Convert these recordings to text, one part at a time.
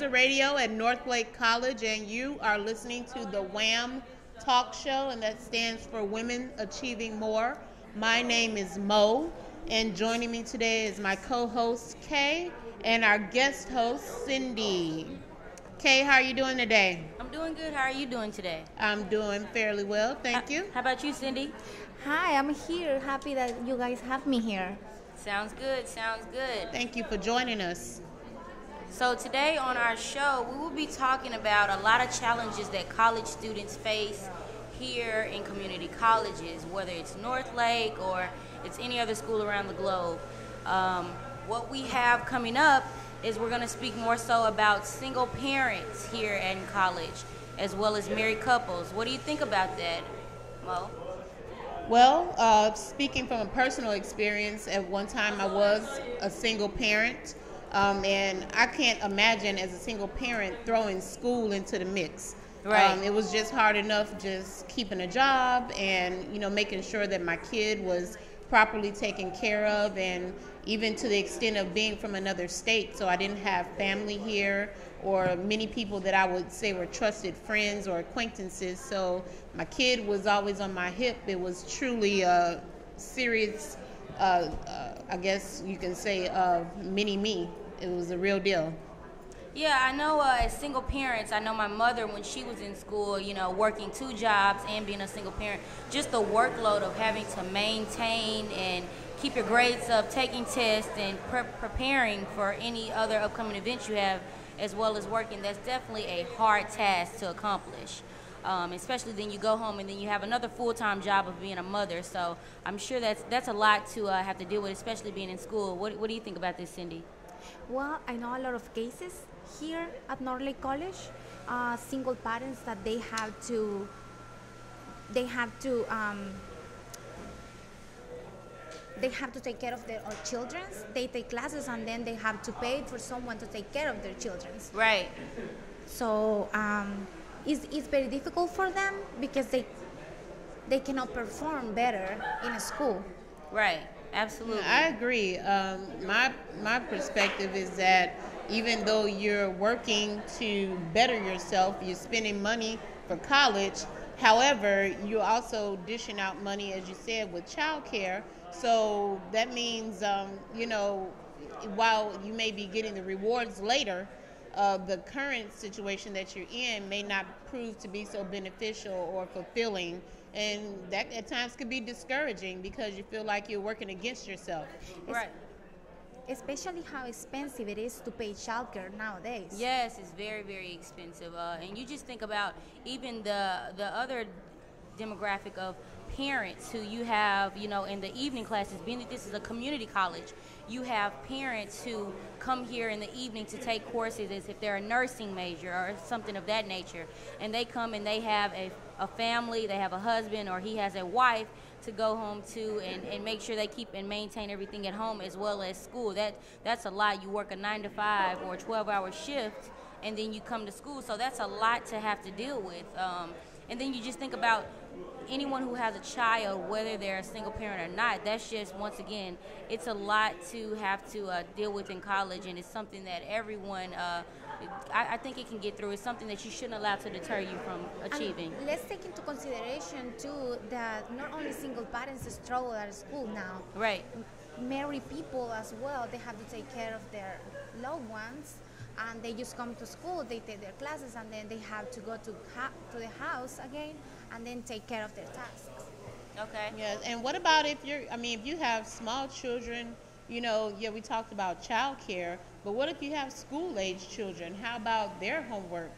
Radio at Northlake College, and you are listening to the WAM talk show, and that stands for Women Achieving More. My name is Mo, and joining me today is my co-host Kay and our guest host Cindy. Kay, how are you doing today? I'm doing good. How are you doing today? I'm doing fairly well, thank you. How about you, Cindy? Hi, I'm here. Happy that you guys have me here. Sounds good. Sounds good. Thank you for joining us. So today on our show, we will be talking about a lot of challenges that college students face here in community colleges, whether it's Northlake or it's any other school around the globe. What we have coming up is we're going to speak more so about single parents here in college, as well as married couples. What do you think about that, Mo? Well, speaking from a personal experience, at one time I was a single parent. And I can't imagine as a single parent throwing school into the mix. Right. It was just hard enough just keeping a job and, making sure that my kid was properly taken care of, and even to the extent of being from another state. So I didn't have family here or many people that I would say were trusted friends or acquaintances. So my kid was always on my hip. It was truly a serious, I guess you can say, mini me. It was a real deal. Yeah, I know as single parents, I know my mother, when she was in school, working 2 jobs and being a single parent, just the workload of having to maintain and keep your grades up, taking tests, and preparing for any other upcoming events you have, as well as working, that's definitely a hard task to accomplish. Especially then you go home and then you have another full-time job of being a mother. So I'm sure that's a lot to have to deal with, especially being in school. What do you think about this, Cindy? Well, I know a lot of cases here at Northlake College, single parents that they have to take care of their children. They take classes and then they have to pay for someone to take care of their children. Right. So it's very difficult for them because they cannot perform better in a school. Right. Absolutely. I agree. My perspective is that even though you're working to better yourself, you're spending money for college. However, you're also dishing out money, as you said, with childcare. So that means, while you may be getting the rewards later, the current situation that you're in may not prove to be so beneficial or fulfilling. And that at times can be discouraging because you feel like you're working against yourself. Right. Especially how expensive it is to pay childcare nowadays. Yes, it's very, very expensive. And you just think about even the other demographic of parents who you have, in the evening classes, being that this is a community college, you have parents who come here in the evening to take courses as if they're a nursing major or something of that nature. And they come and they have a family, they have a husband, or he has a wife to go home to and make sure they keep and maintain everything at home as well as school. That's a lot. You work a 9 to 5 or a 12-hour shift, and then you come to school. So that's a lot to have to deal with. And then you just think about anyone who has a child, whether they're a single parent or not. That's just, once again, it's a lot to have to deal with in college, and it's something that everyone, I think it can get through. It's something that you shouldn't allow to deter you from achieving. And let's take into consideration, too, that not only single parents struggle at school now. Right. Married people as well, they have to take care of their loved ones. And they just come to school, they take their classes, and then they have to go to the house again, and then take care of their tasks. Okay. Yes, and what about if you have small children, we talked about child care, but what if you have school-age children? How about their homework?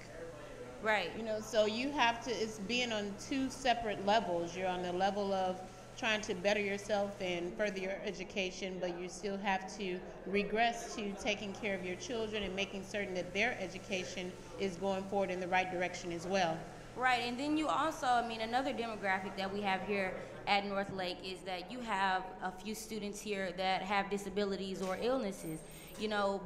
Right. So you have to, it's being on 2 separate levels. You're on the level of trying to better yourself and further your education, but you still have to regress to taking care of your children and making certain that their education is going forward in the right direction as well. Right, and then you also, another demographic that we have here at Northlake is that you have a few students here that have disabilities or illnesses.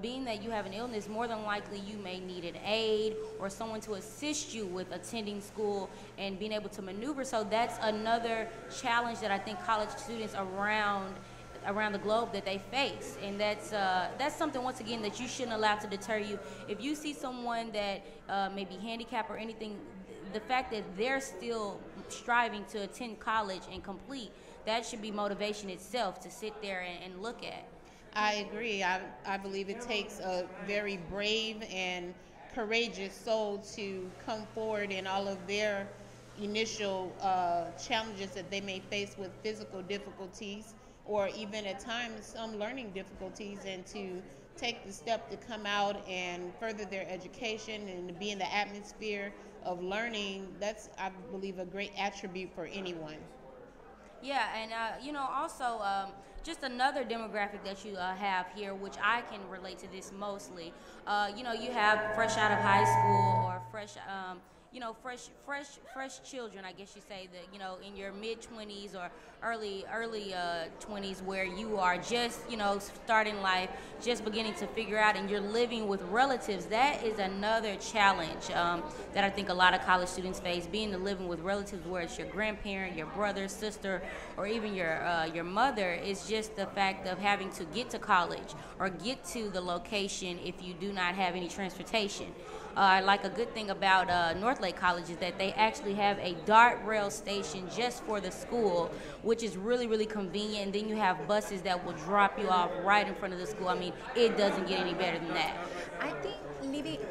Being that you have an illness, more than likely you may need an aide or someone to assist you with attending school and being able to maneuver. So that's another challenge that I think college students around around the globe that they face, and that's something, once again, that you shouldn't allow to deter you. If you see someone that may be handicapped or anything, the fact that they're still striving to attend college and complete, that should be motivation itself to sit there and look at. I agree. I believe it takes a very brave and courageous soul to come forward in all of their initial challenges that they may face with physical difficulties, or even at times some learning difficulties, and to take the step to come out and further their education and to be in the atmosphere of learning. That's, I believe, a great attribute for anyone. Yeah, and also just another demographic that you have here, which I can relate to this mostly. You have fresh out of high school, or fresh children, I guess you say, that in your mid-20s or early 20s, where you are just starting life, just beginning to figure out, and you're living with relatives. That is another challenge that I think a lot of college students face, being living with relatives, where it's your grandparent, your brother, sister, or even your mother. Is just the fact of having to get to college or get to the location if you do not have any transportation. Like, a good thing about North Lake College is that they actually have a DART rail station just for the school, which is really, really convenient. And then you have buses that will drop you off right in front of the school. I mean, it doesn't get any better than that. I think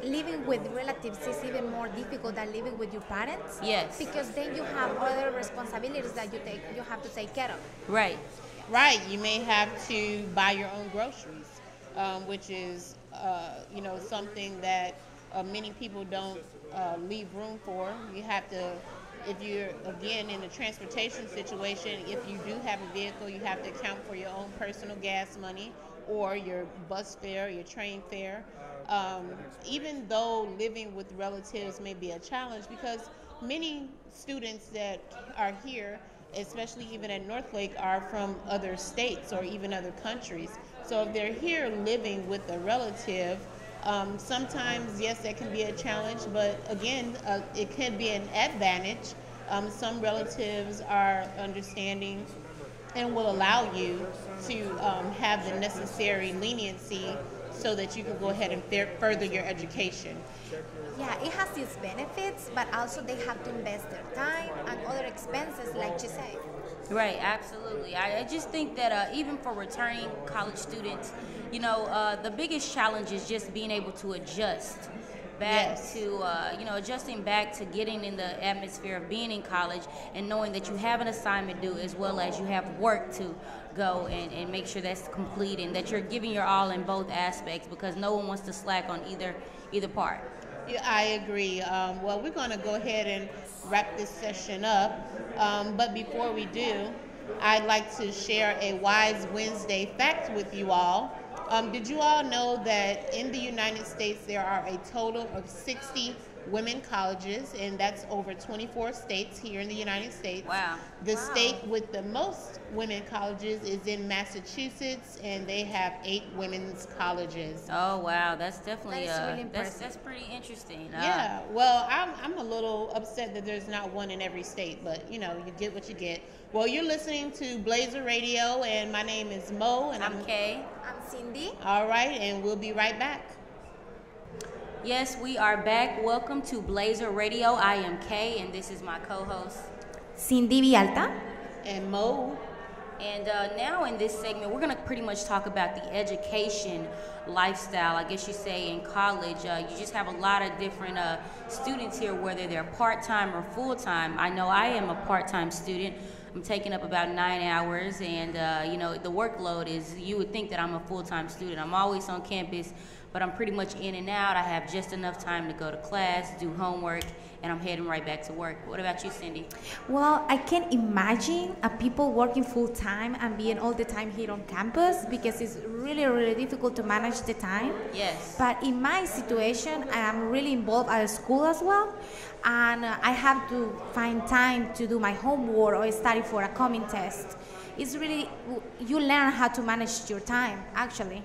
living with relatives is even more difficult than living with your parents. Yes. Because then you have other responsibilities that you have to take care of. Right. Right. You may have to buy your own groceries, which is something that many people don't leave room for. You have to, if you're, again, in a transportation situation, if you do have a vehicle, you have to account for your own personal gas money, or your bus fare, your train fare. Even though living with relatives may be a challenge, because many students that are here, especially even at North Lake, are from other states or even other countries. So if they're here living with a relative, sometimes, yes, that can be a challenge, but again, it can be an advantage. Some relatives are understanding and will allow you to have the necessary leniency so that you can go ahead and further your education. Yeah, it has its benefits, but also they have to invest their time and other expenses, like you say. Right, absolutely. I just think that even for returning college students, the biggest challenge is just being able to adjust back to, adjusting back to getting in the atmosphere of being in college, and knowing that you have an assignment due, as well as you have work to go and make sure that's complete, and that you're giving your all in both aspects, because no one wants to slack on either part. Yeah, I agree. Well, we're going to go ahead and wrap this session up. But before we do, I'd like to share a Wise Wednesday fact with you all. Did you all know that in the United States there are a total of 60 women colleges, and that's over 24 states here in the United States? Wow. The state with the most women colleges is in Massachusetts, and they have 8 women's colleges. Oh wow, that's definitely really impressive. That's pretty interesting. Yeah, well, I'm a little upset that there's not one in every state, but you get what you get. Well, you're listening to Blazer Radio, and my name is Mo, and I'm Kay. I'm Cindy. All right, and we'll be right back. Yes, we are back. Welcome to Blazer Radio. I am Kay, and this is my co-host, Cindy Villalta. And Mo. And now in this segment, we're going to pretty much talk about the education lifestyle, I guess you say, in college. You just have a lot of different students here, whether they're part-time or full-time. I know I am a part-time student. I'm taking up about 9 hours, and the workload is, you would think that I'm a full-time student. I'm always on campus, but I'm pretty much in and out. I have just enough time to go to class, do homework, and I'm heading right back to work. What about you, Cindy? Well, I can imagine people working full-time and being all the time here on campus, because it's really, really difficult to manage the time. Yes. But in my situation, I am really involved at school as well, and I have to find time to do my homework or study for a coming test. It's really, you learn how to manage your time, actually.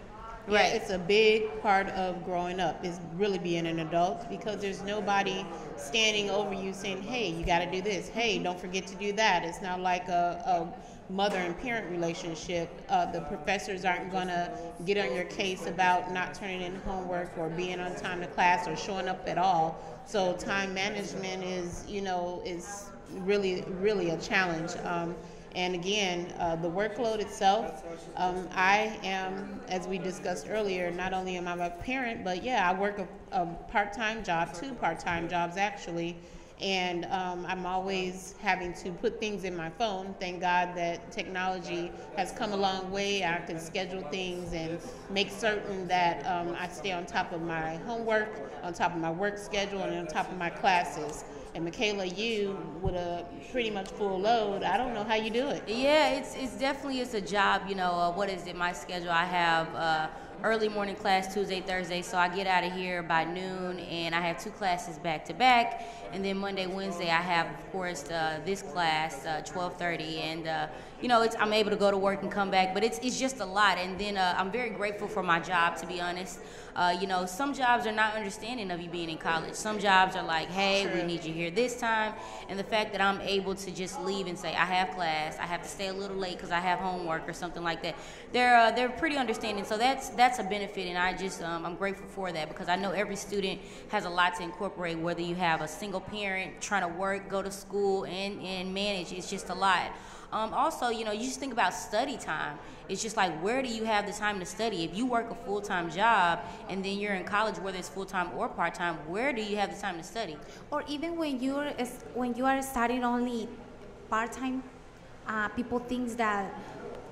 Yeah, Right. it's a big part of growing up is really being an adult, because there's nobody standing over you saying, hey, you got to do this. Hey, don't forget to do that. It's not like a mother and parent relationship. The professors aren't going to get on your case about not turning in homework or being on time to class or showing up at all. So time management is, is really, really a challenge. And again, the workload itself, I am, as we discussed earlier, not only am I a parent, but yeah, I work a part-time job, 2 part-time jobs actually, and I'm always having to put things in my phone. Thank God that technology has come a long way. I can schedule things and make certain that I stay on top of my homework, on top of my work schedule, and on top of my classes. And Mikala, you with a pretty much full load, I don't know how you do it. Yeah, it's definitely a job. What is it? My schedule. I have early morning class Tuesday, Thursday, so I get out of here by noon, and I have 2 classes back to back, and then Monday, Wednesday, I have, of course, this class 12:30, and I'm able to go to work and come back, but it's just a lot. And then I'm very grateful for my job, to be honest. Some jobs are not understanding of you being in college. Some jobs are like, hey, we need you here this time, and the fact that I'm able to just leave and say I have class, I have to stay a little late because I have homework or something like that, they're pretty understanding. So that's a benefit, and I'm grateful for that, because I know every student has a lot to incorporate, whether you have a single parent trying to work, go to school, and manage. It's just a lot. Also, you just think about study time. It's just like, where do you have the time to study? If you work a full-time job and then you're in college, whether it's full-time or part-time, where do you have the time to study? Or even when you are studying only part-time, people think that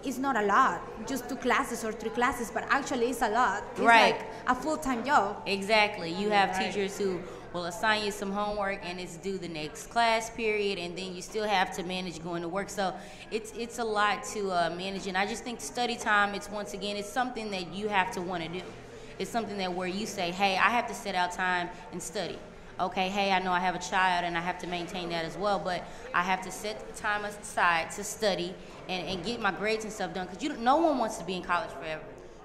it's not a lot, just 2 classes or 3 classes, but actually it's a lot. It's like a full-time job. Exactly. You have teachers who will assign you some homework and it's due the next class period, and then you still have to manage going to work. So it's a lot to manage, and I just think study time, it's something that you have to want to do. It's something that where you say, hey, I have to set out time and study. Okay, hey, I know I have a child and I have to maintain that as well, but I have to set time aside to study and get my grades and stuff done, because no one wants to be in college forever.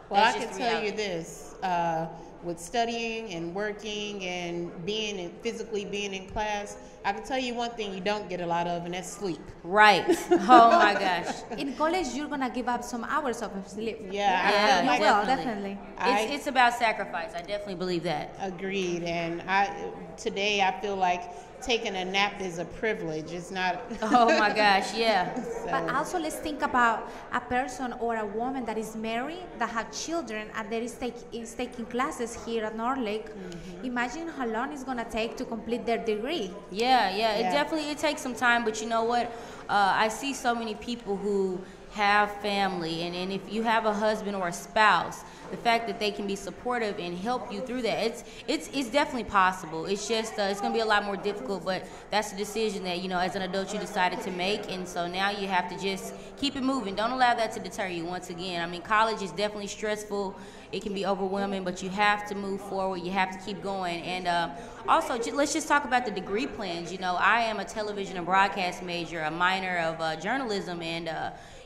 Well, I can tell you this, with studying and working and physically being in class, I can tell you one thing you don't get a lot of, and that's sleep. Right. Oh my gosh. In college, you're gonna give up some hours of sleep. Yeah, you will, definitely. It's about sacrifice. I definitely believe that. Agreed. And today I feel like taking a nap is a privilege. It's not. Oh my gosh, yeah. So. But also, let's think about a person or a woman that is married, that have children, and that is taking classes here at North Lake. Mm-hmm. Imagine how long it's gonna take to complete their degree. Yeah. It takes some time, but you know what? I see so many people who have family, and if you have a husband or a spouse, the fact that they can be supportive and help you through that, it's definitely possible. It's just it's going to be a lot more difficult, but that's a decision that, as an adult, you decided to make, and so now you have to just keep it moving. Don't allow that to deter you. Once again, I mean, college is definitely stressful. It can be overwhelming, but you have to move forward. You have to keep going. And also, let's just talk about the degree plans. I am a television and broadcast major, a minor of journalism, and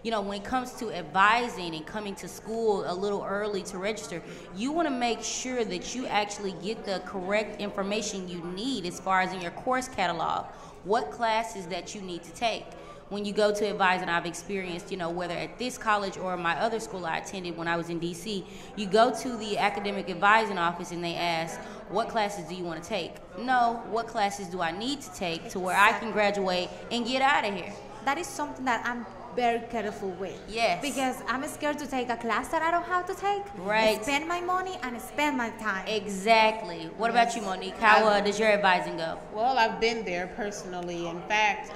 when it comes to advising and coming to school a little early to register, you want to make sure that you actually get the correct information you need as far as in your course catalog, what classes that you need to take. When you go to advising, I've experienced, whether at this college or my other school I attended when I was in D.C., you go to the academic advising office and they ask, what classes do you want to take? No, what classes do I need to take to where I can graduate and get out of here? That is something that I'm very careful with. Yes. Because I'm scared to take a class that I don't have to take. Right. Spend my money and spend my time. Exactly. What about you, Monique? How does your advising go? Well, I've been there personally. In fact,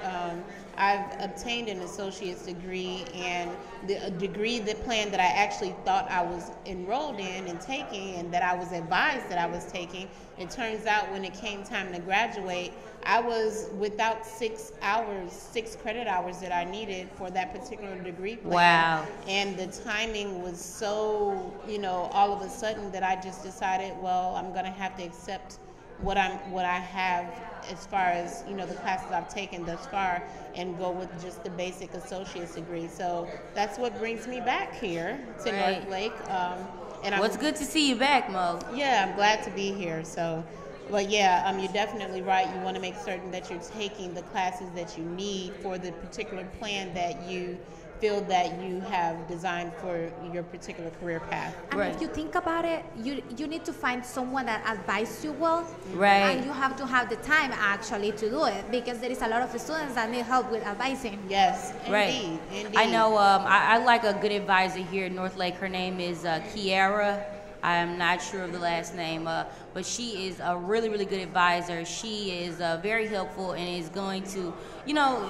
I've obtained an associate's degree, and the degree, the plan that I actually thought I was enrolled in and taking, and that I was advised that I was taking, it turns out when it came time to graduate, I was without 6 credit hours that I needed for that particular degree plan. Wow. And the timing was so, all of a sudden that I just decided, well, I'm going to have to accept what I have as far as, the classes I've taken thus far, and go with just the basic associate's degree. So that's what brings me back here to North Lake. And Well, it's good to see you back, Mo. Yeah, I'm glad to be here. So, but yeah, you're definitely right. You want to make certain that you're taking the classes that you need for the particular plan that you feel that you have designed for your particular career path. And Right. if you think about it, you need to find someone that advises you well. Right. And you have to have the time actually to do it, because there is a lot of students that need help with advising. Yes, Right. indeed. I know. I like a good advisor here in North Lake. Her name is Kiara. I am not sure of the last name, but she is a really, really good advisor. She is very helpful and is going to,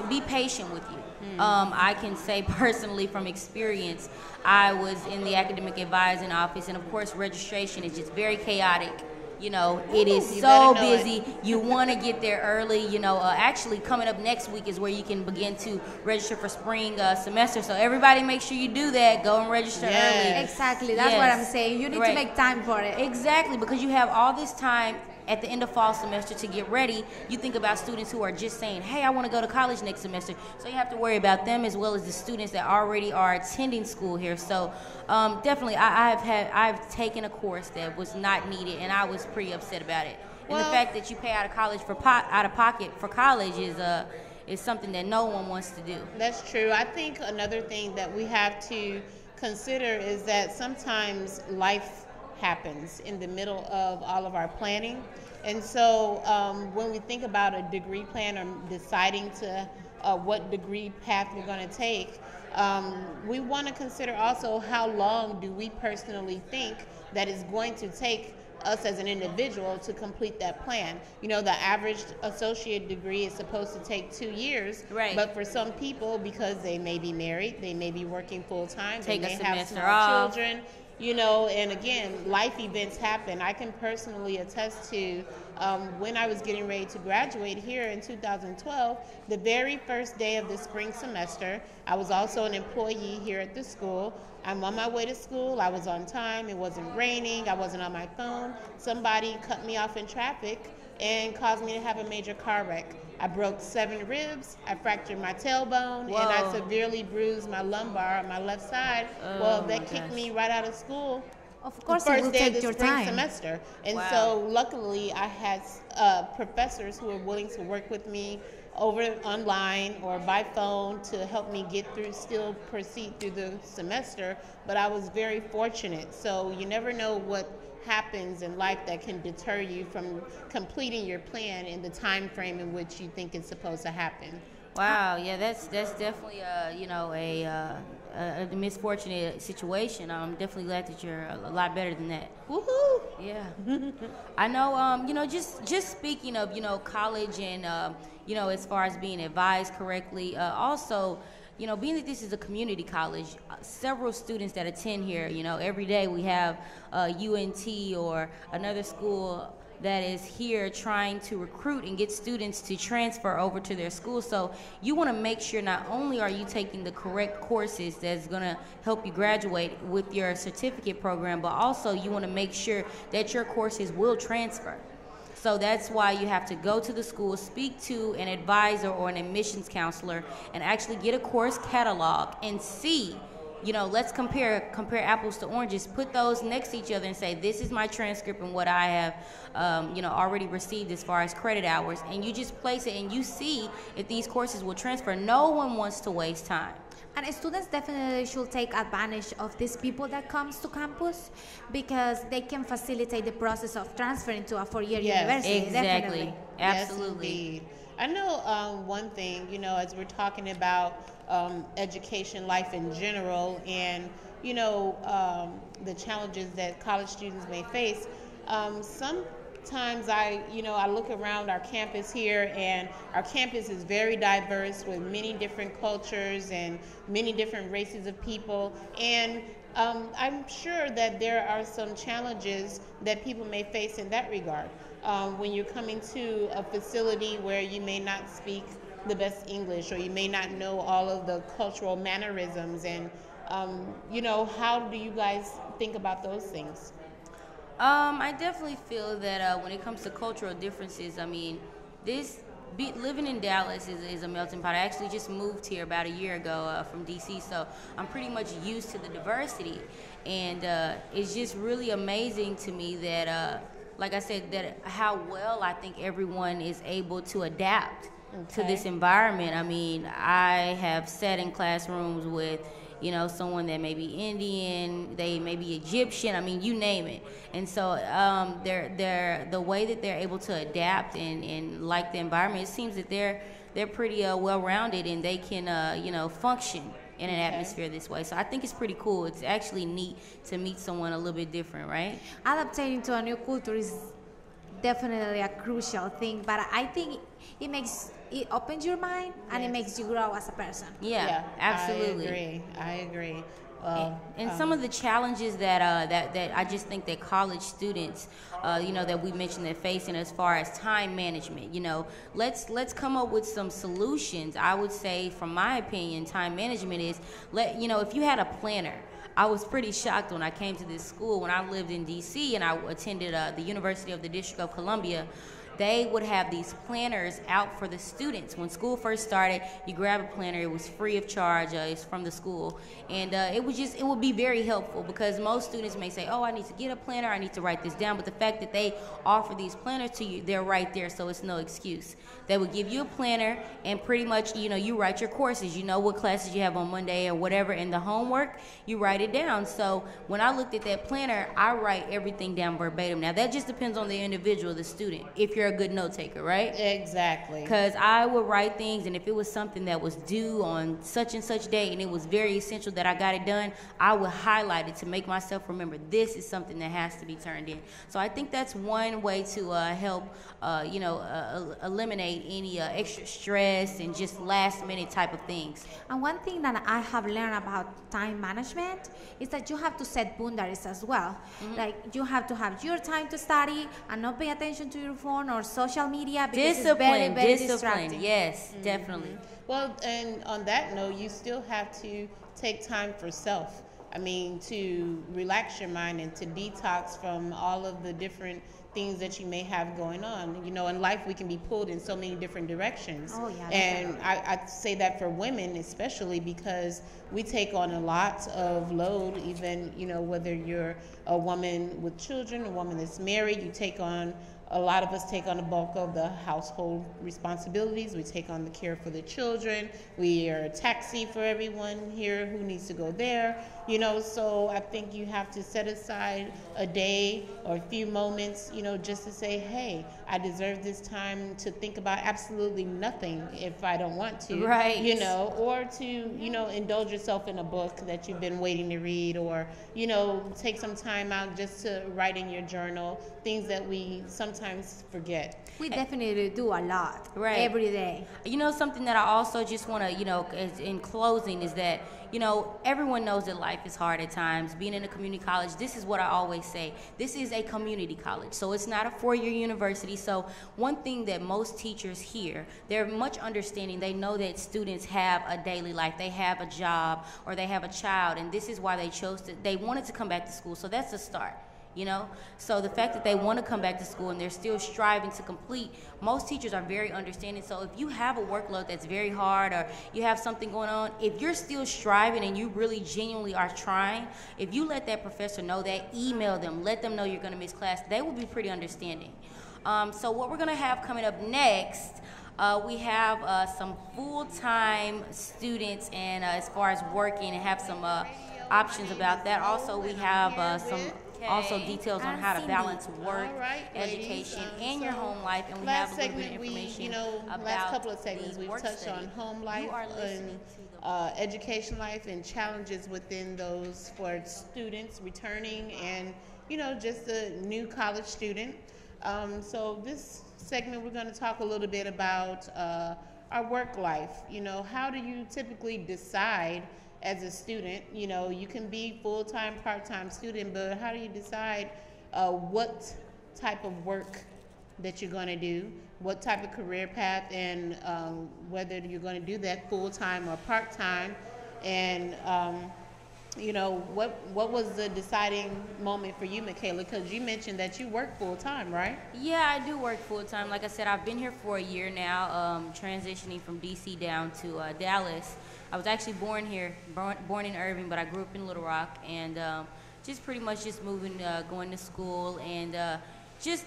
be patient with you. I can say personally from experience, I was in the academic advising office, and of course registration is just very chaotic. It is You so better know busy. it. You want to get there early. Actually coming up next week is where you can begin to register for spring semester. So everybody make sure you do that. Go and register Yes. early. Exactly, that's what I'm saying. You need to Right. make time for it. Exactly, because you have all this time at the end of fall semester to get ready. You think about students who are just saying, hey, I want to go to college next semester. So you have to worry about them as well as the students that already are attending school here. So definitely, I've taken a course that was not needed, and I was pretty upset about it. And the Well- fact that you pay out of pocket for college is something that no one wants to do. That's true. I think another thing that we have to consider is that sometimes life happens in the middle of all of our planning. And so when we think about a degree plan or deciding to what degree path we're going to take, we want to consider also how long do we personally think that it's going to take us as an individual to complete that plan. The average associate degree is supposed to take 2 years, Right. but for some people, because they may be married, they may be working full time, they Take a may have semester small off. children, and again, life events happen. I can personally attest to when I was getting ready to graduate here in 2012, the very first day of the spring semester, I was also an employee here at the school. I'm on my way to school. I was on time. It wasn't raining. I wasn't on my phone. Somebody cut me off in traffic and caused me to have a major car wreck. I broke 7 ribs. I fractured my tailbone, and I Whoa. severely bruised my lumbar on my left side. Oh, Well, my that kicked gosh. me right out of school. Of The course, it first will day of take the your spring time. semester. And Wow. so luckily I had professors who were willing to work with me over online or by phone to help me still proceed through the semester. But I was very fortunate. So you never know what happens in life that can deter you from completing your plan in the time frame in which you think it's supposed to happen. Wow, yeah, that's definitely a misfortunate situation. I'm definitely glad that you're a lot better than that. Woohoo! Yeah, I know. Just speaking of college and as far as being advised correctly, also. Being that this is a community college, several students that attend here, every day we have UNT or another school that is here trying to recruit and get students to transfer over to their school. So you want to make sure not only are you taking the correct courses that's going to help you graduate with your certificate program, but also you want to make sure that your courses will transfer. So that's why you have to go to the school, speak to an advisor or an admissions counselor, and actually get a course catalog and see, let's compare apples to oranges, put those next to each other and say, this is my transcript and what I have, already received as far as credit hours. And you just place it and you see if these courses will transfer. No one wants to waste time. And students definitely should take advantage of these people that comes to campus, because they can facilitate the process of transferring to a 4-year Yes, university. Exactly. Definitely. Absolutely. Yes, indeed. I know one thing, as we're talking about education, life in general, and, the challenges that college students may face, sometimes I look around our campus here, and our campus is very diverse with many different cultures and many different races of people. And I'm sure that there are some challenges that people may face in that regard. When you're coming to a facility where you may not speak the best English, or you may not know all of the cultural mannerisms, and how do you guys think about those things? I definitely feel that when it comes to cultural differences, this living in Dallas is a melting pot. I actually just moved here about a year ago from DC, so I'm pretty much used to the diversity, and it's just really amazing to me that, like I said, that how well I think everyone is able to adapt to this environment. I mean, I have sat in classrooms with, you know, someone that may be Indian, they may be Egyptian, I mean, you name it. And so they're the way that they're able to adapt and like the environment, it seems that they're pretty well-rounded, and they can, you know, function in an atmosphere this way. So I think it's pretty cool. It's actually neat to meet someone a little bit different, right? Adapting to a new culture is definitely a crucial thing, but I think it opens your mind and it makes you grow as a person. Yeah, absolutely. I agree. And some of the challenges that I just think that college students, you know, that we mentioned they're facing as far as time management, you know, let's come up with some solutions. I would say, from my opinion, time management is, you know, if you had a planner. I was pretty shocked when I came to this school when I lived in DC and I attended the University of the District of Columbia. They would have these planners out for the students. When school first started, you grab a planner. It was free of charge. It's from the school. And it would be very helpful, because most students may say, oh, I need to get a planner, I need to write this down. But the fact that they offer these planners to you, they're right there, so it's no excuse. They would give you a planner, and pretty much, you know, you write your courses. You know what classes you have on Monday or whatever, and the homework, you write it down. So when I looked at that planner, I write everything down verbatim. Now, that just depends on the individual, the student, if you're a good note taker, right? Exactly. Because I would write things, and if it was something that was due on such and such day and it was very essential that I got it done, I would highlight it to make myself remember this is something that has to be turned in. So I think that's one way to help, you know, eliminate any extra stress and just last minute type of things. And one thing that I have learned about time management is that you have to set boundaries as well. Like, you have to have your time to study and not pay attention to your phone or social media, because it's very, very distracting. Yes, definitely. Well, and on that note, you still have to take time for self. I mean, to relax your mind and to detox from all of the different things that you may have going on. You know, in life we can be pulled in so many different directions. Oh, yeah, and I say that for women especially, because we take on a lot of load, even, you know, whether you're a woman with children, a woman that's married, a lot of us take on the bulk of the household responsibilities. We take on the care for the children. We are a taxi for everyone here who needs to go there. You know, so I think you have to set aside a day or a few moments, you know, just to say, hey, I deserve this time to think about absolutely nothing if I don't want to. Right. You know, or to, you know, indulge yourself in a book that you've been waiting to read, or, you know, take some time out just to write in your journal things that we sometimes forget. We definitely do a lot, right, every day. You know, something that I also just want to, you know, in closing, is that, you know, everyone knows that life is hard at times. Being in a community college, this is what I always say. This is a community college, so it's not a four-year university. So one thing that most teachers hear, they're much understanding. They know that students have a daily life. They have a job, or they have a child, and this is why they wanted to come back to school. So that's a start. You know, so the fact that they want to come back to school and they're still striving to complete, most teachers are very understanding. So if you have a workload that's very hard, or you have something going on, if you're still striving and you really genuinely are trying, if you let that professor know that, email them, let them know you're going to miss class, they will be pretty understanding. So what we're going to have coming up next, we have some full-time students, and as far as working, and have some options about that. Also, we have some details on how to balance work, education, and your home life, and we have a little bit of information about last couple of segments we've touched study. on home life and education life and challenges within those for students returning and, you know, just a new college student. So this segment we're going to talk a little bit about our work life. You know, how do you typically decide as a student? You know, you can be full-time, part-time student, but how do you decide what type of work that you're going to do, what type of career path, and whether you're going to do that full-time or part-time, and what was the deciding moment for you, Mikala? Because you mentioned that you work full time, right? Yeah, I do work full time. Like I said, I've been here for a year now, transitioning from DC down to Dallas. I was actually born here, born in Irving, but I grew up in Little Rock, and just pretty much just moving, going to school, and just,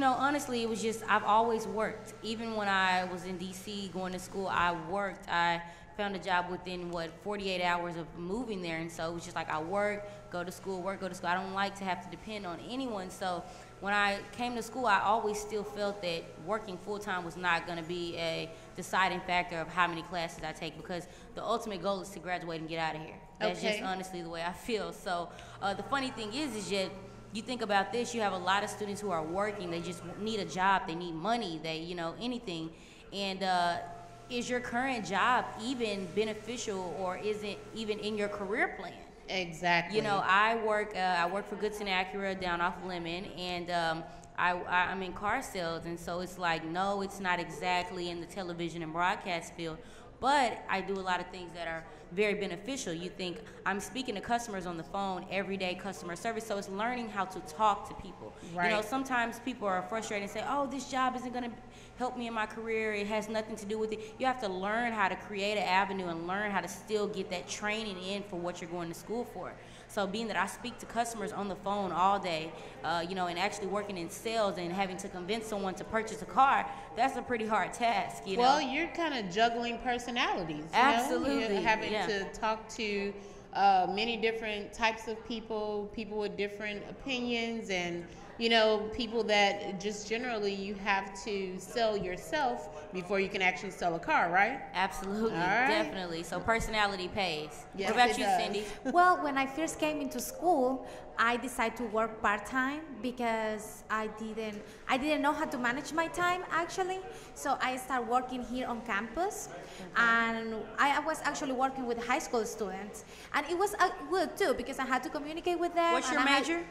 honestly, it was just, I've always worked. Even when I was in DC going to school, I worked. I found a job within, 48 hours of moving there, and so it was just like I work, go to school, work, go to school. I don't like to have to depend on anyone, so when I came to school, I always still felt that working full-time was not going to be a deciding factor of how many classes I take, because the ultimate goal is to graduate and get out of here. That's just honestly the way I feel. So the funny thing is that you think about this, you have a lot of students who are working, they just need a job, they need money, they, anything, and is your current job even beneficial, or is it even in your career plan? Exactly. I work for Goodson Acura down off Lemon, and I'm in car sales, and so it's like, no, it's not exactly in the television and broadcast field, but I do a lot of things that are very beneficial. You think I'm speaking to customers on the phone, everyday customer service, so it's learning how to talk to people. Right. Sometimes people are frustrated and say, oh, this job isn't going to help me in my career, it has nothing to do with it. You have to learn how to create an avenue and learn how to still get that training in for what you're going to school for. So being that I speak to customers on the phone all day, and actually working in sales and having to convince someone to purchase a car, that's a pretty hard task, Well, you're kind of juggling personalities. Absolutely. You're having to talk to many different types of people with different opinions, and people that just generally you have to sell yourself before you can actually sell a car, right? Absolutely, definitely. So personality pays. Yes, what about you, does. Cindy? Well, when I first came into school, I decided to work part-time because I didn't know how to manage my time, actually. So I started working here on campus, and I was actually working with high school students, and it was good too because I had to communicate with them. What's your major?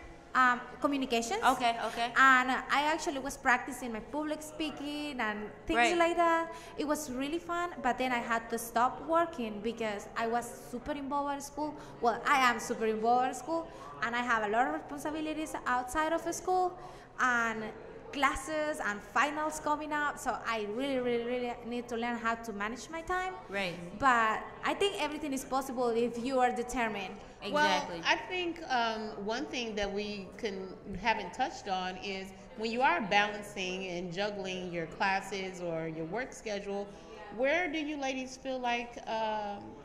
Communications. Okay. And I actually was practicing my public speaking and things like that. It was really fun, but then I had to stop working because I was super involved at school. Well, I am super involved at school, and I have a lot of responsibilities outside of school, and classes and finals coming up, so I really need to learn how to manage my time. Right. But I think everything is possible if you are determined. Exactly. Well, I think one thing that we haven't touched on is when you are balancing and juggling your classes or your work schedule, where do you ladies feel like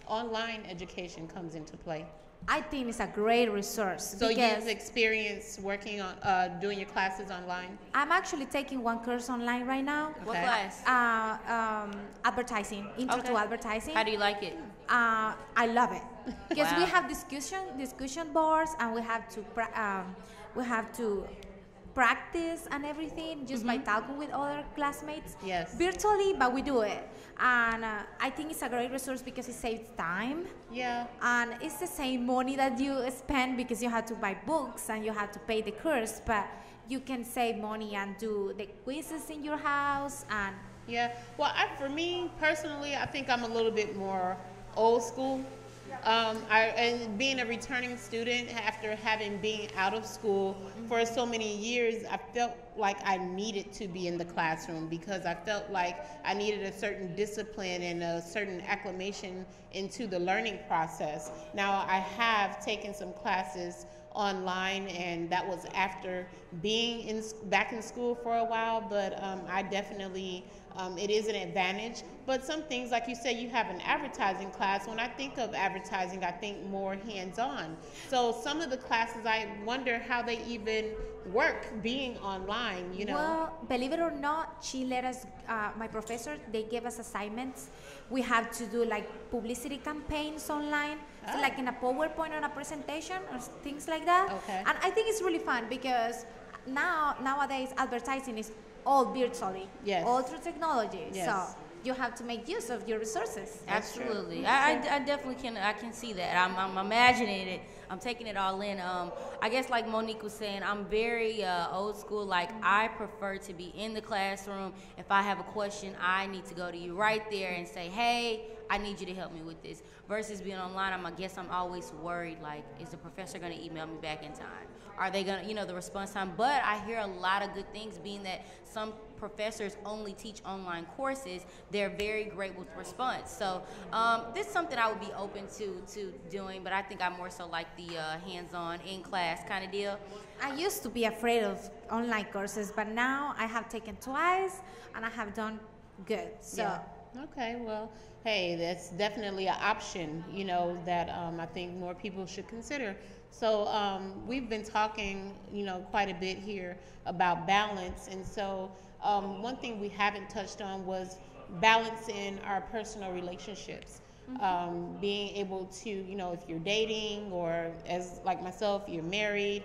online education comes into play? I think it's a great resource. So you've experienced working on doing your classes online? I'm actually taking one course online right now. What class? Advertising, intro to advertising. How do you like it? I love it because we have discussion boards, and we have to practice and everything just by talking with other classmates. Yes. Virtually, but we do it. And I think it's a great resource because it saves time. Yeah. And it's the same money that you spend because you have to buy books and you have to pay the course, but you can save money and do the quizzes in your house. And yeah. Well, for me personally, I think I'm a little bit more old school. And being a returning student after having been out of school for so many years, I felt like I needed to be in the classroom because I felt like I needed a certain discipline and a certain acclimation into the learning process. Now, I have taken some classes online, and that was after being back in school for a while, but I definitely, it is an advantage. But some things, like you said, you have an advertising class. When I think of advertising, I think more hands-on. So some of the classes, I wonder how they even work being online, Well, believe it or not, she let us, my professor, they gave us assignments. We have to do like publicity campaigns online, so like in a PowerPoint or a presentation or things like that. Okay. And I think it's really fun because nowadays advertising is all virtually, all through technology. Yes. So you have to make use of your resources. Absolutely. I definitely can see that. I'm imagining it. I'm taking it all in. I guess like Monique was saying, I'm very old school. Like I prefer to be in the classroom. If I have a question, I need to go to you right there and say, hey, I need you to help me with this. Versus being online, I guess I'm always worried, like, is the professor going to email me back in time? Are they going to, the response time? But I hear a lot of good things, being that some professors only teach online courses. They're very great with response. So this is something I would be open to doing, but I think I more so like the hands-on, in-class kind of deal. I used to be afraid of online courses, but now I have taken twice, and I have done good. So. Yeah. Okay, well, hey, that's definitely an option, that I think more people should consider. So we've been talking, quite a bit here about balance. And so one thing we haven't touched on was balance in our personal relationships. Being able to, if you're dating, or as like myself, you're married,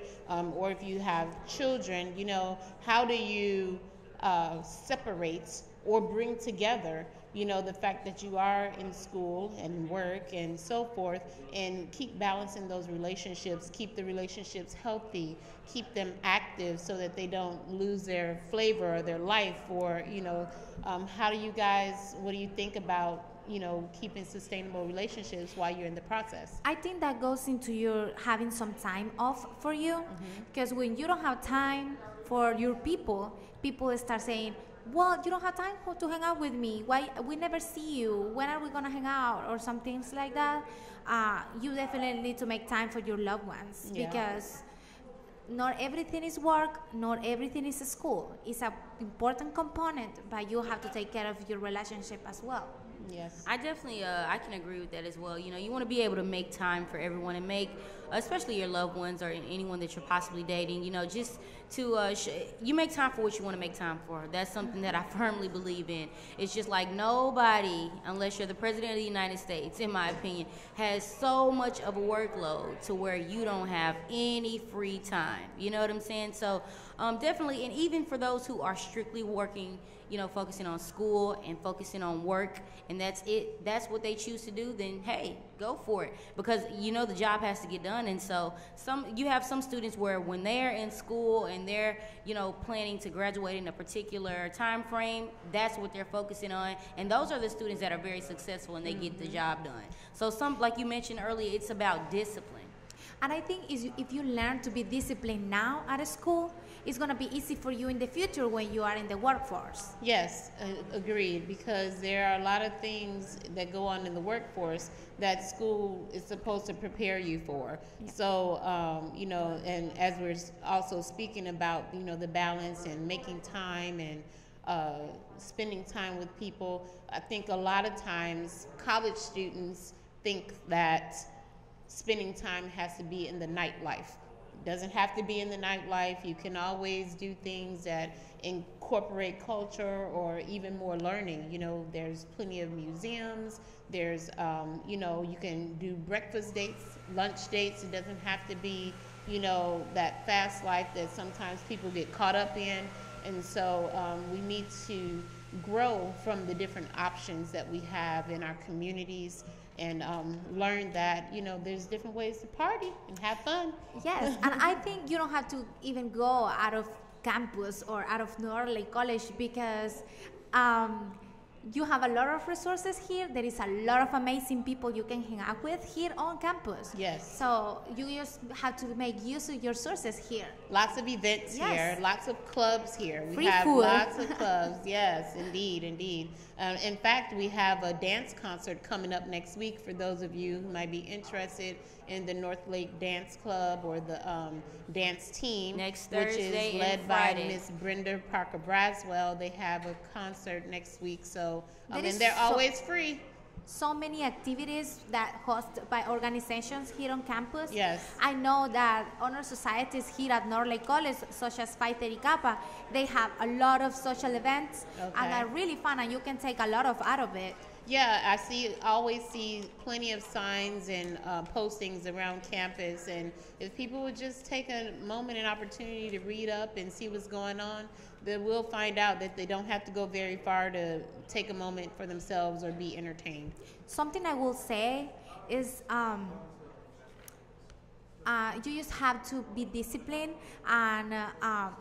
or if you have children, how do you separate or bring together the fact that you are in school and work and so forth, and keep balancing those relationships, keep the relationships healthy, keep them active so that they don't lose their flavor or their life, or, what do you think about, keeping sustainable relationships while you're in the process? I think that goes into your having some time off for you, because when you don't have time for your people start saying, well, you don't have time to hang out with me. Why we never see you? When are we gonna hang out? Or some things like that. You definitely need to make time for your loved ones, because not everything is work, not everything is school. It's an important component, but you have to take care of your relationship as well. Yes. I definitely, I can agree with that as well. You want to be able to make time for everyone, and make, especially your loved ones or anyone that you're possibly dating, just to, you make time for what you want to make time for. That's something that I firmly believe in. It's just like nobody, unless you're the president of the United States, in my opinion, has so much of a workload to where you don't have any free time. You know what I'm saying? So definitely, and even for those who are strictly working, focusing on school and focusing on work, and that's it, that's what they choose to do, then hey, go for it, because the job has to get done. And so you have some students where when they're in school and they're planning to graduate in a particular time frame, that's what they're focusing on, and those are the students that are very successful and they get the job done. So some, like you mentioned earlier, it's about discipline. And I think if you learn to be disciplined now at a school, it's going to be easy for you in the future when you are in the workforce. Yes, agreed, because there are a lot of things that go on in the workforce that school is supposed to prepare you for. Yeah. So, and as we're also speaking about, the balance and making time and spending time with people, I think a lot of times college students think that spending time has to be in the nightlife. It doesn't have to be in the nightlife. You can always do things that incorporate culture or even more learning. There's plenty of museums. There's, you can do breakfast dates, lunch dates. It doesn't have to be, that fast life that sometimes people get caught up in. And so we need to grow from the different options that we have in our communities, and learn that, there's different ways to party and have fun. Yes, and I think you don't have to even go out of campus or out of Norley College, because you have a lot of resources here. There is a lot of amazing people you can hang out with here on campus. Yes. So you just have to make use of your sources here. Lots of events here, lots of clubs here. We Free have food. Lots of clubs. Yes, indeed, indeed. In fact, we have a dance concert coming up next week for those of you who might be interested in the North Lake Dance Club or the dance team, next Thursday, which is led and by Friday. Miss Brenda Parker Braswell. They have a concert next week, so and they're so always free. So many activities that hosted by organizations here on campus. Yes. I know that honor societies here at Norley College, such as Phi Theta Kappa, they have a lot of social events, and are really fun, and you can take a lot out of it. Yeah, I always see plenty of signs and postings around campus, and if people would just take a moment and opportunity to read up and see what's going on, then we'll find out that they don't have to go very far to take a moment for themselves or be entertained. Something I will say is You just have to be disciplined and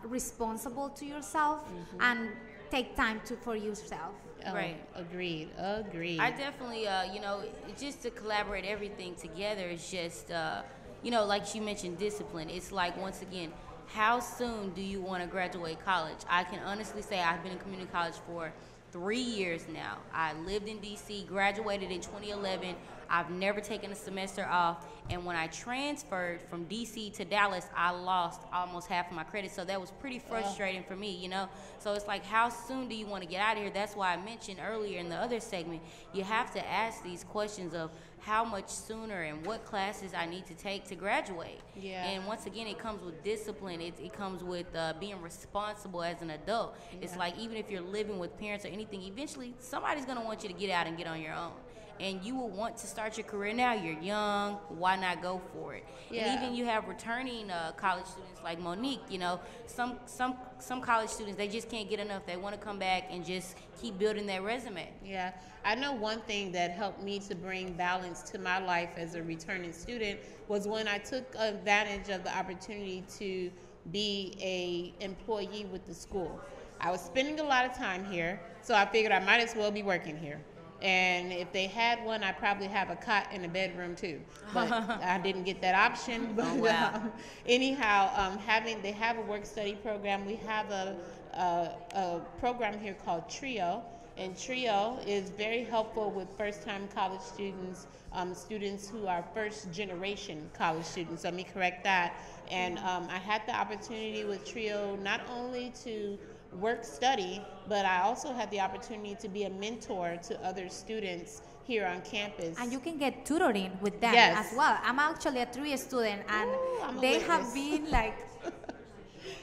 responsible to yourself and take time for yourself. Oh, Right. Agreed. I definitely, just to collaborate everything together is just, like you mentioned, discipline. It's like, once again, how soon do you want to graduate college? I can honestly say I've been in community college for 3 years now. I lived in D.C., graduated in 2011. I've never taken a semester off. And when I transferred from D.C. to Dallas, I lost almost half of my credit. So that was pretty frustrating for me, So it's like, how soon do you want to get out of here? That's why I mentioned earlier in the other segment, you have to ask these questions of how much sooner and what classes I need to take to graduate. Yeah. And once again, it comes with discipline. It comes with being responsible as an adult. Yeah. It's like, even if you're living with parents or anything, eventually somebody's going to want you to get out and get on your own. And you will want to start your career now. You're young. Why not go for it? Yeah. And even you have returning college students like Monique. Some college students, they just can't get enough. They want to come back and just keep building their resume. Yeah. I know one thing that helped me to bring balance to my life as a returning student was when I took advantage of the opportunity to be a employee with the school. I was spending a lot of time here, so I figured I might as well be working here. And if they had one, I'd probably have a cot in the bedroom too. But I didn't get that option. But anyhow, they have a work-study program. We have a program here called TRIO. And TRIO is very helpful with first-time college students, students who are first-generation college students. Let me correct that. And I had the opportunity with TRIO not only to work-study, but I also had the opportunity to be a mentor to other students here on campus. And you can get tutoring with them Yes. as well. I'm actually a 3 student, and they have been like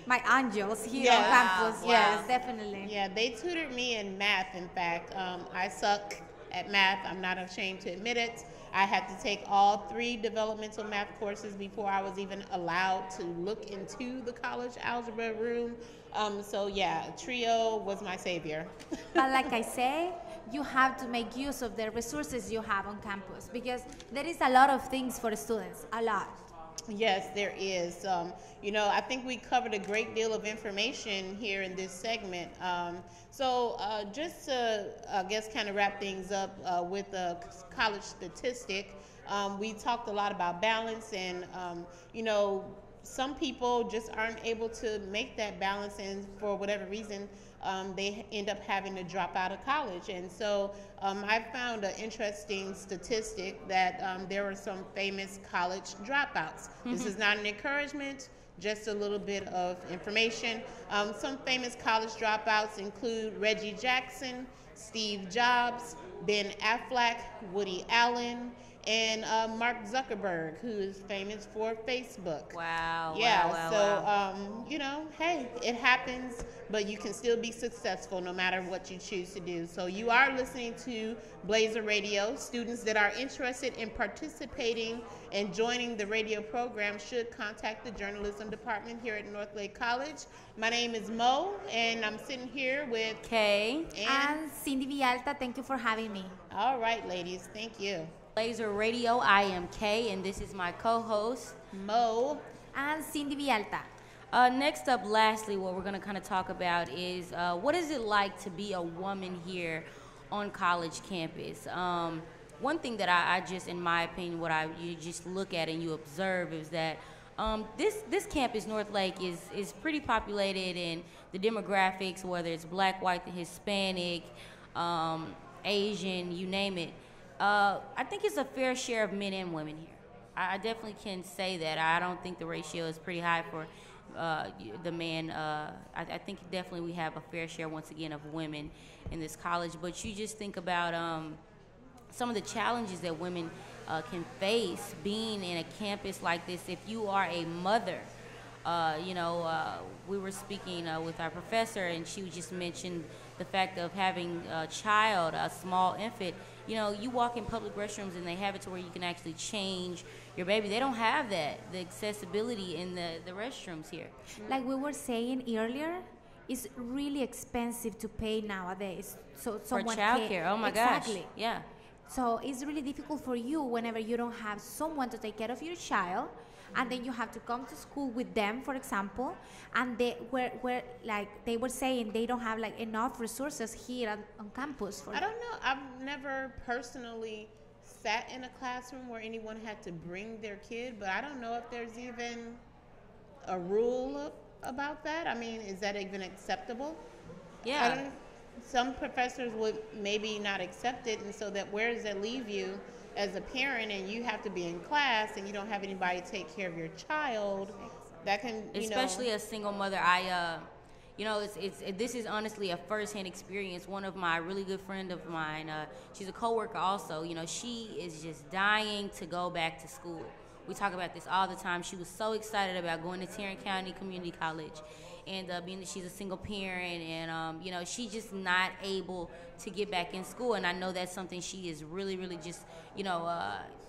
my angels here on campus. Wow. Yes, definitely. Yeah, they tutored me in math, in fact. I suck at math. I'm not ashamed to admit it. I had to take all 3 developmental math courses before I was even allowed to look into the college algebra room. TRIO was my savior. But like I say, you have to make use of the resources you have on campus, because there is a lot of things for students, a lot. Yes, there is. I think we covered a great deal of information here in this segment. Just to, I guess, kind of wrap things up with a college statistic, we talked a lot about balance, and, some people just aren't able to make that balance, and for whatever reason, they end up having to drop out of college. And so I found an interesting statistic that there are some famous college dropouts. This is not an encouragement, just a little bit of information. Some famous college dropouts include Reggie Jackson, Steve Jobs, Ben Affleck, Woody Allen, and Mark Zuckerberg, who is famous for Facebook. Wow. Yeah, wow. Hey, it happens, but you can still be successful no matter what you choose to do. So you are listening to Blazer Radio. Students that are interested in participating and joining the radio program should contact the journalism department here at Northlake College. My name is Mo, and I'm sitting here with Kay and Cindy Villalta. Thank you for having me. All right, ladies. Thank you. Blazer Radio, I am Kay, and this is my co-host, Mo. And Cindy Villalta. Next up, lastly, what we're going to kind of talk about is what is it like to be a woman here on college campus? One thing that I just, in my opinion, you just look at and you observe is that this campus, Northlake, is pretty populated in the demographics, whether it's black, white, Hispanic, Asian, you name it. I think it's a fair share of men and women here. I definitely can say that. I don't think the ratio is pretty high for the men. I think definitely we have a fair share, once again, of women in this college. But you just think about some of the challenges that women can face being in a campus like this. If you are a mother, we were speaking with our professor, and she just mentioned the fact of having a child, a small infant. You walk in public restrooms and they have it to where you can actually change your baby. They don't have that, the accessibility in the restrooms here. Like we were saying earlier, it's really expensive to pay nowadays. So for childcare, oh my exactly. gosh, yeah. So it's really difficult for you whenever you don't have someone to take care of your child, and then you have to come to school with them, for example, and they were like they were saying they don't have like enough resources here on campus. I don't know. I've never personally sat in a classroom where anyone had to bring their kid, but I don't know if there's even a rule about that. I mean, is that even acceptable? Yeah. Some professors would maybe not accept it, and so that where does that leave you as a parent, and you have to be in class and you don't have anybody to take care of your child? That can, especially a single mother. This is honestly a first-hand experience. One of my really good friend of mine, she's a coworker also. She is just dying to go back to school. We talk about this all the time. She was so excited about going to Tarrant County Community College, and being that she's a single parent, and she's just not able to get back in school. And I know that's something she is really, really just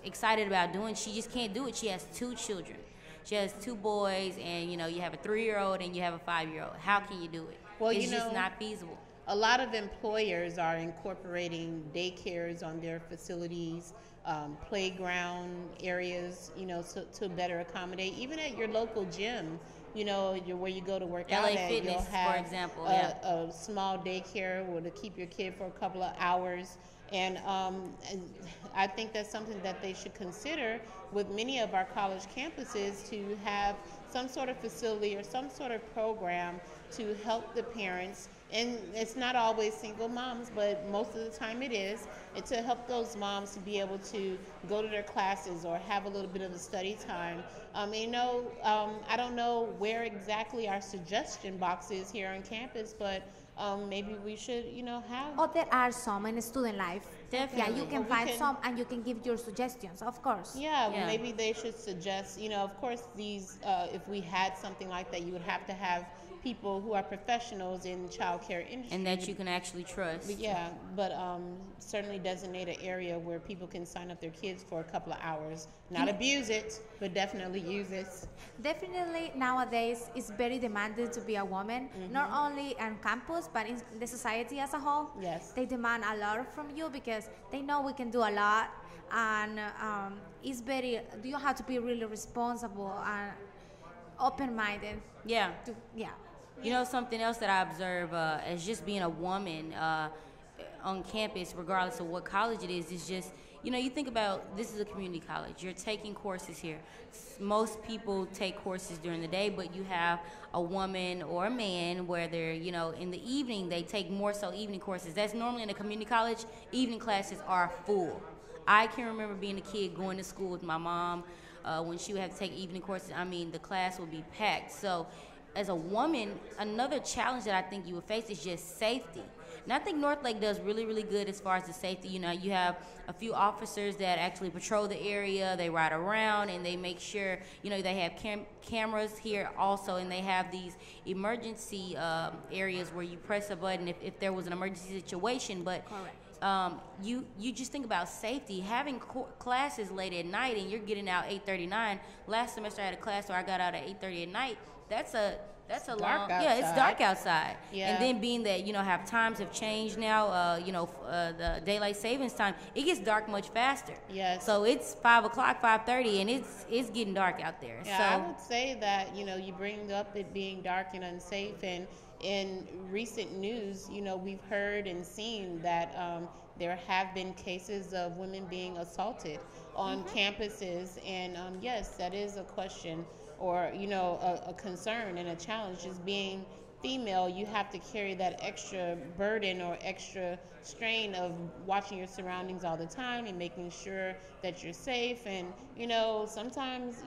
excited about doing. She just can't do it. She has 2 children. She has 2 boys, and you have a 3-year-old and you have a 5-year-old. How can you do it? Well, it's just not feasible. A lot of employers are incorporating daycares on their facilities, playground areas, to better accommodate. Even at your local gym, where you go to work out at, Fitness, you'll have, for example, a small daycare where to keep your kid for a couple of hours. And I think that's something that they should consider with many of our college campuses, to have some sort of facility or some sort of program to help the parents. And it's not always single moms, but most of the time it is. And to help those moms to be able to go to their classes or have a little bit of a study time. I don't know where exactly our suggestion box is here on campus, but maybe we should, have. Oh, there are some in student life. Definitely. Yeah, you can find some, and you can give your suggestions, of course. Yeah, well, maybe they should suggest, of course, these, if we had something like that, you would have to have people who are professionals in the child care industry. And that you can actually trust. But certainly designate an area where people can sign up their kids for a couple of hours. Not abuse it, but definitely use it. Definitely nowadays it's very demanded to be a woman, not only on campus but in the society as a whole. Yes. They demand a lot from you because they know we can do a lot, and you have to be really responsible and open-minded. Yeah. Something else that I observe as just being a woman on campus, regardless of what college it is just, you think about, this is a community college. You're taking courses here. Most people take courses during the day, but you have a woman or a man where they're, in the evening, they take more so evening courses. That's normally in a community college. Evening classes are full. I can remember being a kid going to school with my mom when she would have to take evening courses. I mean, the class would be packed. So as a woman, another challenge that I think you would face is just safety. And I think Northlake does really, really good as far as the safety. You have a few officers that actually patrol the area. They ride around and they make sure, they have cameras here also, and they have these emergency areas where you press a button if there was an emergency situation. But correct. You just think about safety. Having classes late at night and you're getting out 8:39. Last semester I had a class where I got out at 8:30 at night. That's a long. Outside. Yeah, it's dark outside. Yeah. And then being that have times have changed now. The daylight savings time, it gets dark much faster. Yes. So it's 5 o'clock, 5:30, and it's getting dark out there. Yeah, so I would say that you bring up it being dark and unsafe, and in recent news, we've heard and seen that there have been cases of women being assaulted on campuses, and yes, that is a question, or a concern and a challenge. Just being female, you have to carry that extra burden or extra strain of watching your surroundings all the time and making sure that you're safe. And sometimes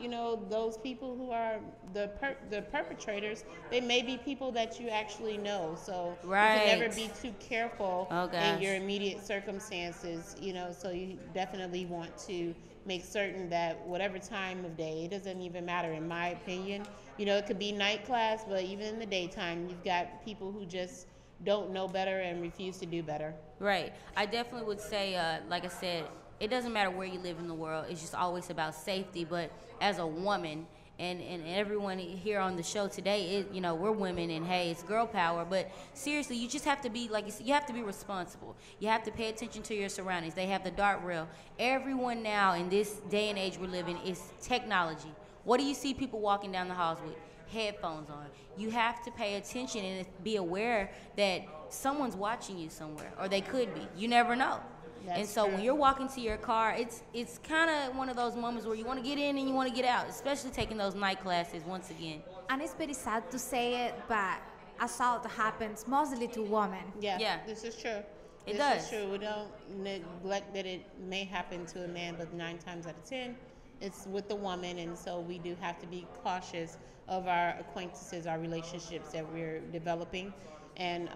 those people who are the perpetrators, they may be people that you actually know, so right. you can never be too careful in your immediate circumstances. So you definitely want to make certain that whatever time of day, it doesn't even matter in my opinion. It could be night class, but even in the daytime, you've got people who just don't know better and refuse to do better. Right. I definitely would say, like I said, it doesn't matter where you live in the world. It's just always about safety. But as a woman, and everyone here on the show today, we're women, and hey, it's girl power. But seriously, you just have to be, like you have to be responsible. You have to pay attention to your surroundings. They have the dart rail. Everyone now in this day and age we're living is technology. What do you see people walking down the halls with? Headphones on. You have to pay attention and be aware that someone's watching you somewhere, or they could be. You never know. And so when you're walking to your car, it's kind of one of those moments where you want to get in and you want to get out, especially taking those night classes once again. And it's very sad to say it, but assault happens mostly to women. Yeah. This is true. This is true. We don't neglect that it may happen to a man, but 9 times out of 10, it's with the woman. And so we do have to be cautious of our acquaintances, our relationships that we're developing. And,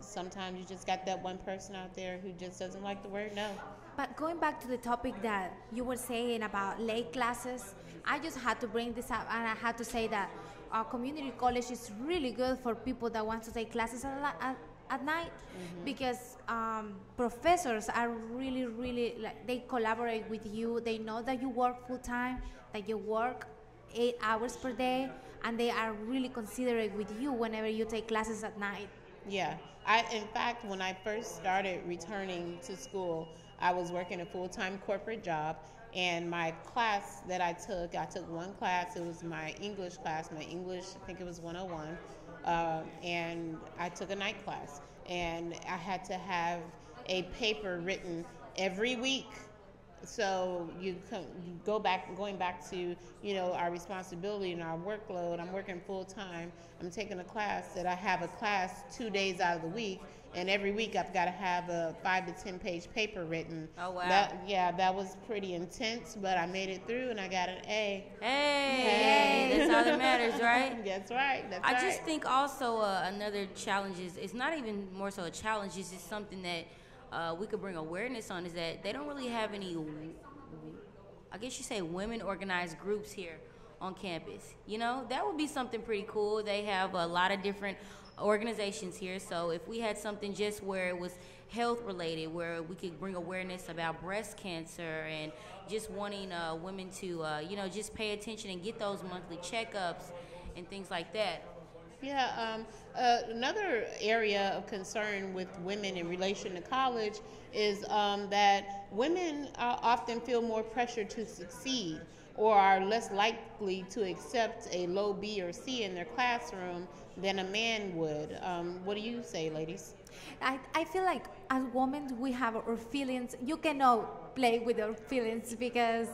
sometimes you just got that one person out there who just doesn't like the word no. But going back to the topic that you were saying about late classes, I just had to bring this up, and I had to say that our community college is really good for people that want to take classes at night, because professors are really, really, like, they collaborate with you. They know that you work full time, that you work 8 hours per day, and they are really considerate with you whenever you take classes at night. Yeah. In fact, when I first started returning to school, I was working a full-time corporate job, and my class that I took one class. It was my English class. My English, I think it was 101, and I took a night class. And I had to have a paper written every week. So going back to, our responsibility and our workload. I'm working full time. I'm taking a class that I have a class 2 days out of the week, and every week I've got to have a 5 to 10 page paper written. Oh wow! That was pretty intense, but I made it through and I got an A. Hey, that's all that matters, right? That's right. I just think also another challenge is, it's not even more so a challenge. It's just something that we could bring awareness on, is that they don't really have any, I guess you say, women organized groups here on campus. That would be something pretty cool. They have a lot of different organizations here, so if we had something just where it was health related, where we could bring awareness about breast cancer and just wanting women to just pay attention and get those monthly checkups and things like that. Yeah, another area of concern with women in relation to college is that women often feel more pressure to succeed, or are less likely to accept a low B or C in their classroom than a man would. What do you say, ladies? I feel like as women we have our feelings. You cannot play with our feelings because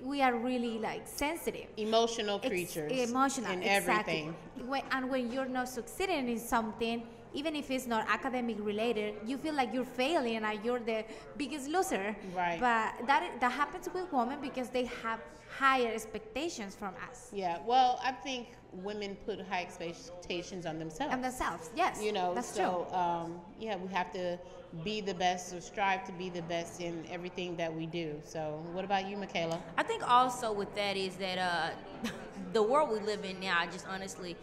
we are really sensitive. Emotional creatures. Emotional, in exactly. everything. And when you're not succeeding in something, even if it's not academic related, you feel like you're failing and you're the biggest loser. Right. But that happens with women because they have higher expectations from us. Yeah, well, I think women put high expectations on themselves. On themselves, yes. That's true. We have to be the best, or strive to be the best in everything that we do. So what about you, Mikala? I think also with that is that the world we live in now, just honestly,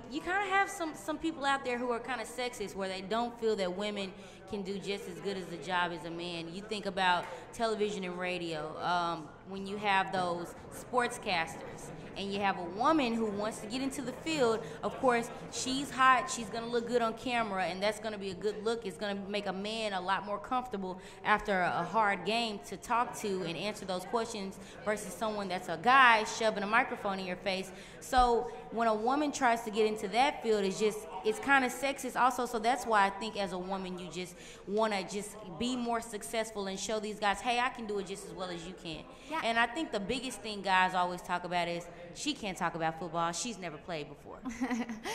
you kind of have some people out there who are kind of sexist, where they don't feel that women can do just as good as the job as a man. You think about television and radio, when you have those sportscasters and you have a woman who wants to get into the field, of course, she's hot, she's going to look good on camera, and that's going to be a good look. It's going to make a man a lot more comfortable after a hard game to talk to and answer those questions versus someone that's a guy shoving a microphone in your face. So when a woman tries to get into that field, it's kind of sexist also. So that's why I think as a woman, you just want to just be more successful and show these guys, hey, I can do it just as well as you can. Yeah. And I think the biggest thing guys always talk about is, she can't talk about football, she's never played before.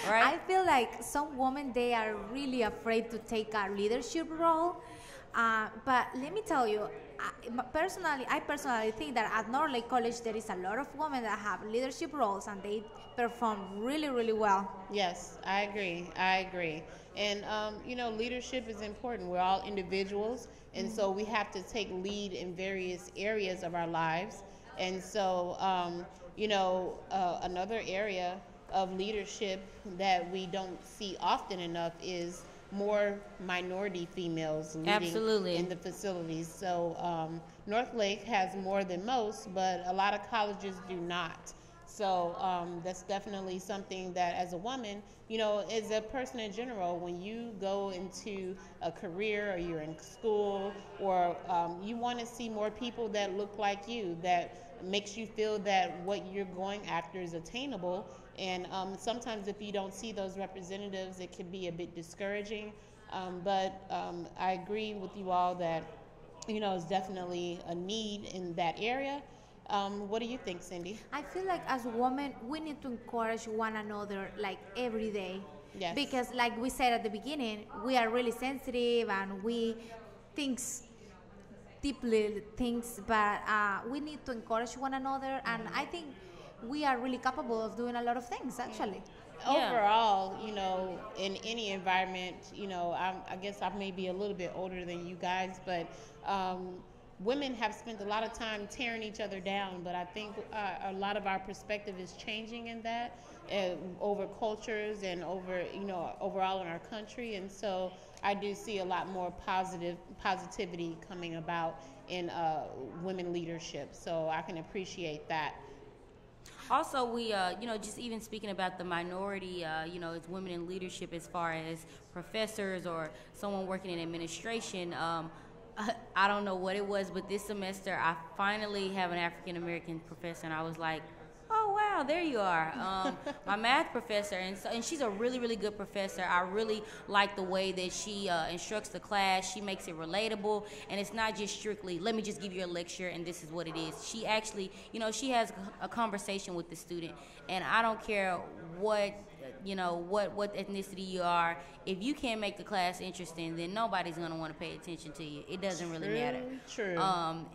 Right? I feel like some women, they are really afraid to take a leadership role. But let me tell you, I personally think that at North Lake College there is a lot of women that have leadership roles and they perform really, really well. Yes, I agree. And, leadership is important. We're all individuals, and so we have to take lead in various areas of our lives. And so, another area of leadership that we don't see often enough is more minority females leading Absolutely. in the facilities. So North Lake has more than most, but a lot of colleges do not. So that's definitely something that, as a woman, you know, as a person in general, when you go into a career or you're in school, or you want to see more people that look like you, that makes you feel that what you're going after is attainable. And sometimes if you don't see those representatives, it can be a bit discouraging. But I agree with you all that, you know, it's definitely a need in that area. What do you think, Cindy? I feel like as women, we need to encourage one another like every day. Yes. Because like we said at the beginning, we are really sensitive and we think deeply things, but we need to encourage one another, and I think we are really capable of doing a lot of things actually. Yeah. Overall, you know, in any environment, you know, I guess I may be a little bit older than you guys, but women have spent a lot of time tearing each other down. But I think a lot of our perspective is changing in that, over cultures and over, you know, overall in our country. And so I do see a lot more positivity coming about in women leadership. So I can appreciate that. Also, we, you know, just even speaking about the minority, you know, as women in leadership, as far as professors or someone working in administration, I don't know what it was, but this semester I finally have an African American professor, and I was like, oh wow, there you are. My math professor, and she's a really, really good professor. I really like the way that she instructs the class. She makes it relatable, and it's not just strictly, let me just give you a lecture and this is what it is. She actually, you know, she has a conversation with the student, and I don't care what, you know, what ethnicity you are. If you can't make the class interesting, then nobody's going to want to pay attention to you. It doesn't really matter. True.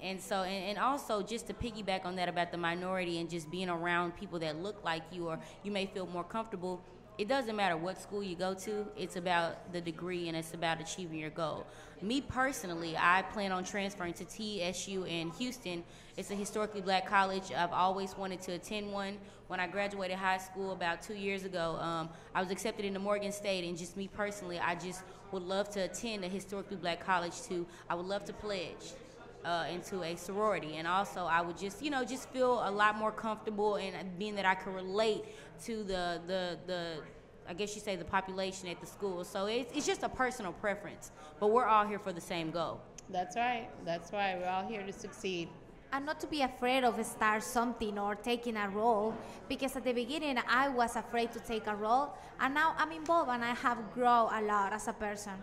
And so, and also just to piggyback on that about the minority and just being around people that look like you, or you may feel more comfortable. It doesn't matter what school you go to. It's about the degree, and it's about achieving your goal. Me personally, I plan on transferring to TSU in Houston. It's a historically black college. I've always wanted to attend one. When I graduated high school about 2 years ago, I was accepted into Morgan State, and just me personally, I just would love to attend a historically black college too. I would love to pledge into a sorority, and also I would just, you know, just feel a lot more comfortable, and being that I could relate to the I guess you say the population at the school. So it's just a personal preference, but we're all here for the same goal. That's right. That's right. We're all here to succeed. And not to be afraid of start something or taking a role, because at the beginning I was afraid to take a role, and now I'm involved and I have grown a lot as a person.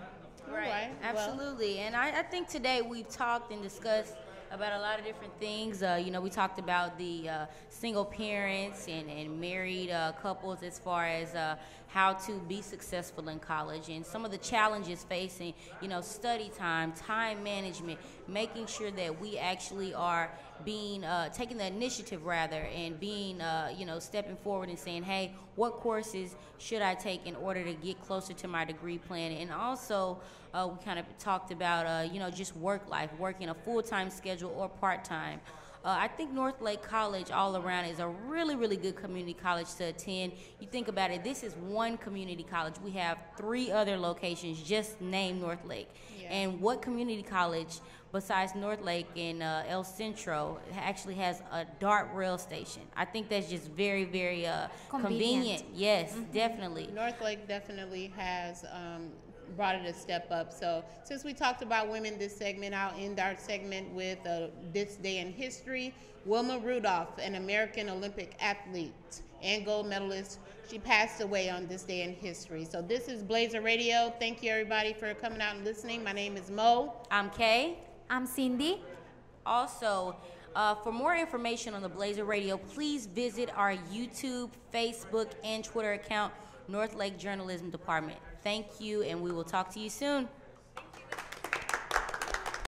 Right. Absolutely. And I think today we've talked and discussed about a lot of different things. You know, we talked about the single parents and married couples, as far as how to be successful in college, and some of the challenges facing, you know, study time, time management, making sure that we actually are being taking the initiative rather, and being you know, stepping forward and saying, hey, what courses should I take in order to get closer to my degree plan? And also we kind of talked about you know, just work life, working a full-time schedule or part-time. I think North Lake College all around is a really, really good community college to attend. You think about it, this is one community college. We have 3 other locations just named North Lake. Yeah. And what community college besides North Lake and El Centro actually has a DART rail station? I think that's just very, very convenient. Yes, definitely. North Lake definitely has brought it a step up. So since we talked about women this segment, I'll end our segment with this day in history. Wilma Rudolph, an American Olympic athlete and gold medalist, she passed away on this day in history. So this is Blazer Radio. Thank you, everybody, for coming out and listening. My name is Mo. I'm Kay. I'm Cindy. Also, for more information on the Blazer Radio, please visit our YouTube, Facebook, and Twitter account, North Lake Journalism Department. Thank you, and we will talk to you soon.